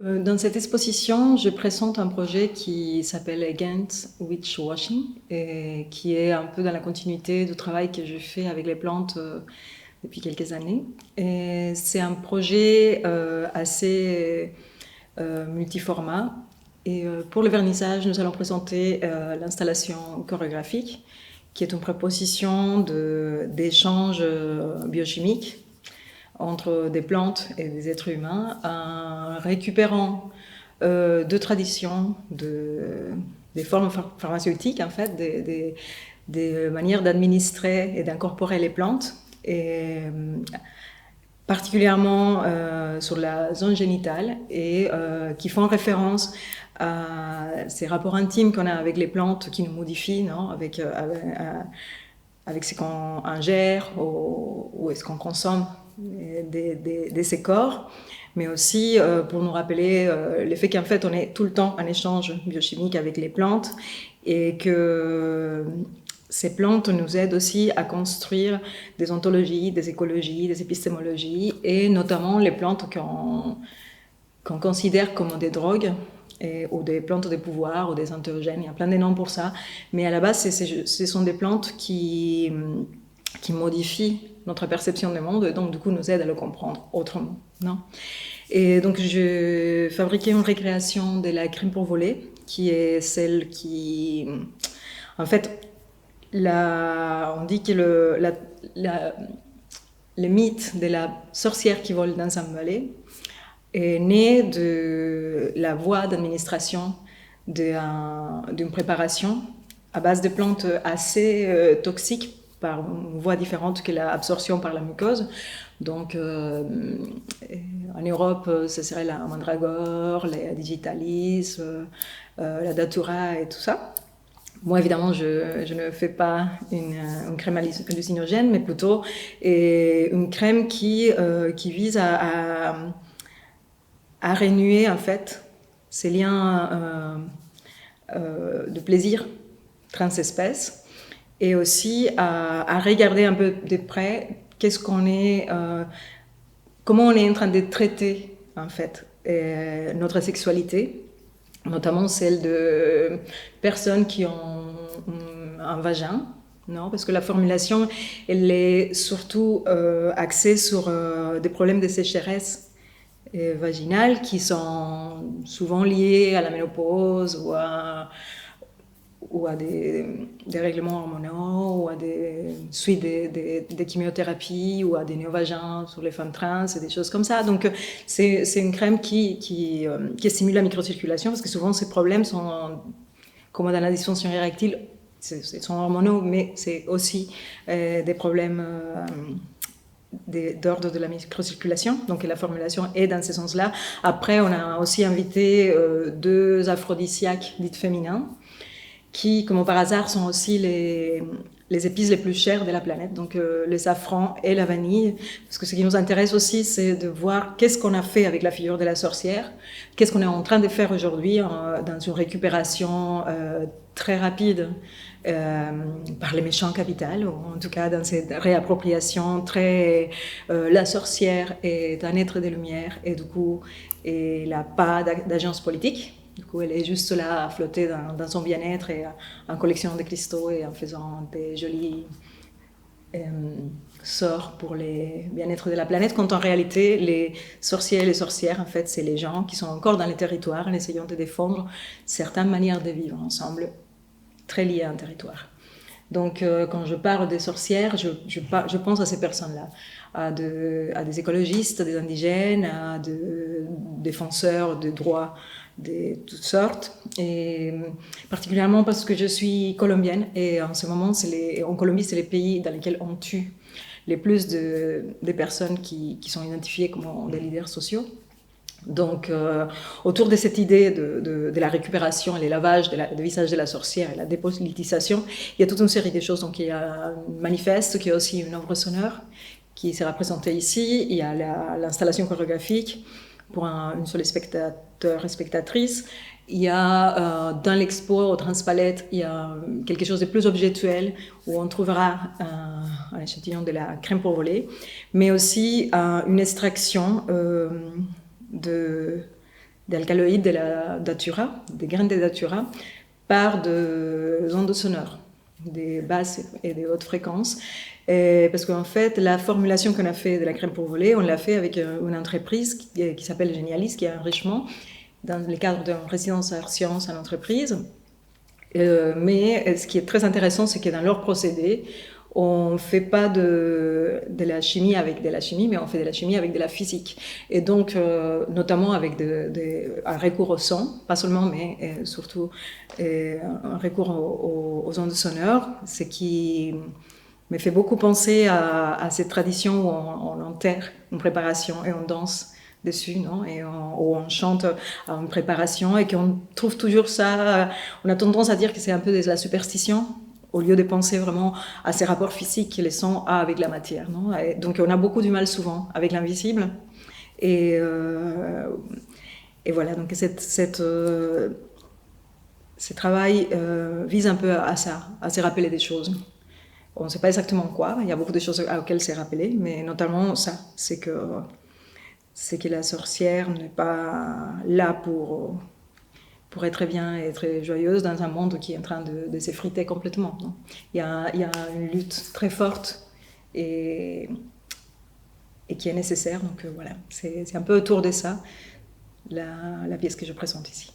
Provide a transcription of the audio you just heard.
Dans cette exposition, je présente un projet qui s'appelle Against Witch Washing et qui est un peu dans la continuité du travail que je fais avec les plantes depuis quelques années. Et c'est un projet assez multiformat. Et pour le vernissage, nous allons présenter l'installation chorégraphique, qui est une proposition d'échange biochimique entre des plantes et des êtres humains, en récupérant deux traditions, des formes pharmaceutiques, en fait, des manières d'administrer et d'incorporer les plantes, et particulièrement sur la zone génitale, et qui font référence à ces rapports intimes qu'on a avec les plantes qui nous modifient, non, avec ce qu'on ingère ou est-ce qu'on consomme de ces corps, mais aussi pour nous rappeler le fait qu'en fait on est tout le temps en échange biochimique avec les plantes et que ces plantes nous aident aussi à construire des ontologies, des écologies, des épistémologies, et notamment les plantes qu'on considère comme des drogues, ou des plantes de pouvoir, ou des entéogènes, il y a plein de noms pour ça, mais à la base ce sont des plantes qui modifient notre perception du monde et donc du coup nous aident à le comprendre autrement. Non, et donc je fabriquais une récréation de la crème pour voler, qui est celle qui, en fait, on dit que le mythe de la sorcière qui vole dans un balai est né de la voie d'administration d'une préparation à base de plantes assez toxiques par une voie différente que l'absorption par la muqueuse. Donc, en Europe, ce serait la mandragore, la digitalis, la datura et tout ça. Moi, évidemment, je ne fais pas une crème hallucinogène, mais plutôt une crème qui vise à renouer, en fait, ces liens de plaisir transespèces, et aussi à regarder un peu de près comment on est en train de traiter, en fait, notre sexualité, notamment celle de personnes qui ont un vagin, non, parce que la formulation, elle est surtout axée sur des problèmes de sécheresse vaginale qui sont souvent liés à la ménopause ou à des règlements hormonaux, ou à des suites des chimiothérapies, ou à des néovagins sur les femmes trans, et des choses comme ça. Donc, c'est une crème qui stimule la microcirculation, parce que souvent, ces problèmes sont, comme dans la dysfonction érectile, sont hormonaux, mais c'est aussi des problèmes d'ordre de la microcirculation, donc la formulation est dans ce sens-là. Après, on a aussi invité deux aphrodisiaques dites féminins, qui, comme par hasard, sont aussi les épices les plus chères de la planète, donc le safran et la vanille, parce que ce qui nous intéresse aussi, c'est de voir qu'est-ce qu'on a fait avec la figure de la sorcière, qu'est-ce qu'on est en train de faire aujourd'hui dans une récupération très rapide par les méchants capitales, ou en tout cas dans cette réappropriation très... la sorcière est un être des lumières, et du coup, elle n'a pas d'agence politique. Du coup, elle est juste là à flotter dans son bien-être et en collectionnant des cristaux et en faisant des jolis sorts pour le bien-être de la planète, quand en réalité, les sorciers et les sorcières, en fait, c'est les gens qui sont encore dans les territoires en essayant de défendre certaines manières de vivre ensemble, très liées à un territoire. Donc, quand je parle des sorcières, je pense à ces personnes-là, à des écologistes, à des indigènes, à des défenseurs de droits de toutes sortes, et particulièrement parce que je suis colombienne, et en ce moment, en Colombie, c'est les pays dans lesquels on tue les plus des personnes qui sont identifiées comme des leaders sociaux. Donc, autour de cette idée de la récupération et les lavages du visage de la sorcière et la dépolitisation, il y a toute une série de choses. Donc, il y a un manifeste qui est aussi une œuvre sonore qui sera présentée ici. Il y a l'installation chorégraphique pour une seule spectateur et spectatrice. Il y a dans l'expo au Transpalette, il y a quelque chose de plus objectuel où on trouvera un échantillon de la crème pour voler, mais aussi une extraction de d'alcaloïdes de la datura, des graines de datura, par des ondes sonores, des basses et des hautes fréquences. Et parce qu'en fait, la formulation qu'on a fait de la crème pour voler, on l'a fait avec une entreprise qui s'appelle Genialis, qui est un enrichissement dans le cadre d'une résidence en sciences en entreprise. Mais ce qui est très intéressant, c'est que dans leur procédé, on ne fait pas de la chimie avec de la chimie, mais on fait de la chimie avec de la physique. Et donc, notamment avec un recours au son, pas seulement, mais surtout un recours aux ondes sonores, ce qui me fait beaucoup penser à cette tradition où on enterre une préparation et on danse dessus, non? Et où on chante à une préparation et qu'on trouve toujours ça. On a tendance à dire que c'est un peu de la superstition, au lieu de penser vraiment à ces rapports physiques que les sons ont avec la matière, non? Et donc on a beaucoup du mal souvent avec l'invisible. Et voilà, donc ce travail vise un peu à ça, à se rappeler des choses. On ne sait pas exactement quoi, il y a beaucoup de choses auxquelles c'est rappelé, mais notamment ça, c'est que la sorcière n'est pas là pour être bien et être joyeuse dans un monde qui est en train de s'effriter complètement. Non? Il y a une lutte très forte et qui est nécessaire, donc voilà, c'est un peu autour de ça la pièce que je présente ici.